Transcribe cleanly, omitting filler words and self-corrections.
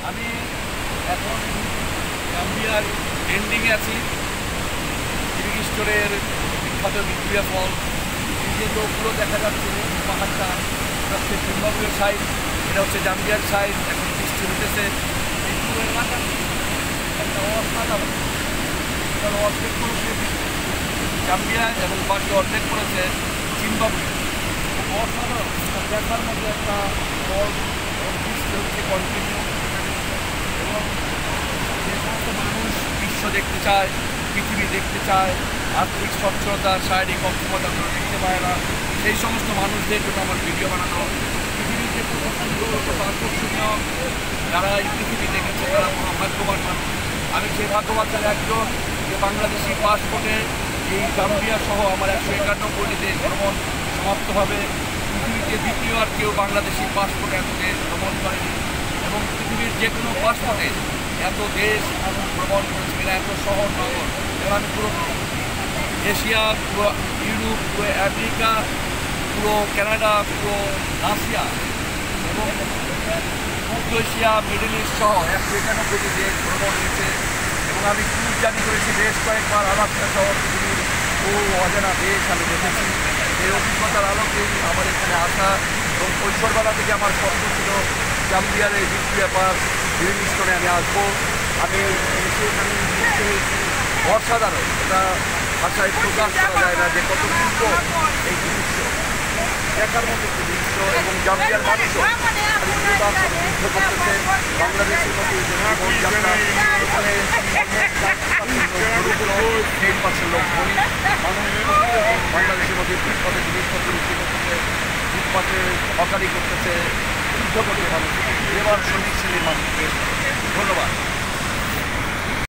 আমি এখন গাম্বিয়ার এন্ডিংয়ে আছি। লিভিং স্টোরের বিখ্যাত ভিক্টোরিয়া ফলস, এই যে লোকগুলো দেখা যাচ্ছে পাহাড়টা, এটা হচ্ছে জিম্বাবুয়ের সাইড, এটা হচ্ছে জাম্বিয়ার সাইড। এখন বৃষ্টি হতেছে, এই পুরো এলাকা একটা অসাধারণ, এটার অর্ধেক করেছে জাম্বিয়া এবং বাকি অর্ধেক করেছে জিম্বাবুয়ে। অসাধারণ দেখার মধ্যে একটা ফল এবং বৃষ্টি হচ্ছে কন্টিনিউ। এবং যে সমস্ত মানুষ বিশ্ব দেখতে চায়, পৃথিবী দেখতে চায়, আর্থিক সচ্ছলতা, শারীরিক অক্ষমতা তারা দেখতে পায় না, সেই সমস্ত মানুষদের জন্য আমার ভিডিও বানানো। পৃথিবীর যে কত সুন্দর, কত আকর্ষণীয়, যারা এই পৃথিবী দেখেছে তারা ভাগ্যবান মানুষ। আমি সেই ভাগ্যবানদের একজন, যে বাংলাদেশি পাসপোর্টে এই জাম্বিয়া সহ আমার 191টি দেশ ভ্রমণ সমাপ্ত হবে। পৃথিবীতে দ্বিতীয় আর কেউ বাংলাদেশি পাসপোর্টে এত দেশ ভ্রমণ করেনি, এবং পৃথিবীর যে কোনো পাসপোর্টে এত দেশ আমি ভ্রমণ করেছি কিনা, এত শহর নগর। এবং আমি পুরো এশিয়া, পুরো ইউরোপ, পুরো আমেরিকা, পুরো কানাডা, পুরো রাশিয়া এবং মধ্য এশিয়া, মিডল ইস্ট সহ 191টি দেশ ভ্রমণ হয়েছে। এবং আমি ক্রুজ জার্নি করেছি বেশ কয়েকবার, আলাস্কা সহ পৃথিবীর বহু অজানা দেশ আমি দেখেছি। এই অভিজ্ঞতার আলোকেই আমার এখানে আসা, এবং কৈশোরবেলা থেকে আমার স্বপ্ন ছিল জাম্বিয়ার এই ভিক্টোরিয়া পার্ক, লিভিং স্টোনে আমি আসবো। আমি এসে এখানে উপস্থিত হয়েছি, অসাধারণ, এটা ভাষায় প্রকাশ করা যায় না যে কত সুন্দর এই দৃশ্য, দেখার মতো একটি দৃশ্য। এবং জাম্বিয়ার মানুষও স্বাধীনতার সাথে যুদ্ধ করতেছে, বাংলাদেশের মতো জীবনযাত্রা। এখানে 10% লোক ধনী মানুষ, বাংলাদেশের মধ্যে ফুটপাতে জিনিসপত্র বিক্রি করতেছে, ফুটপাতে হকারি করতেছে, যুদ্ধ করতে মানুষ, এবার শ্রমিক শ্রেণীর মানুষকে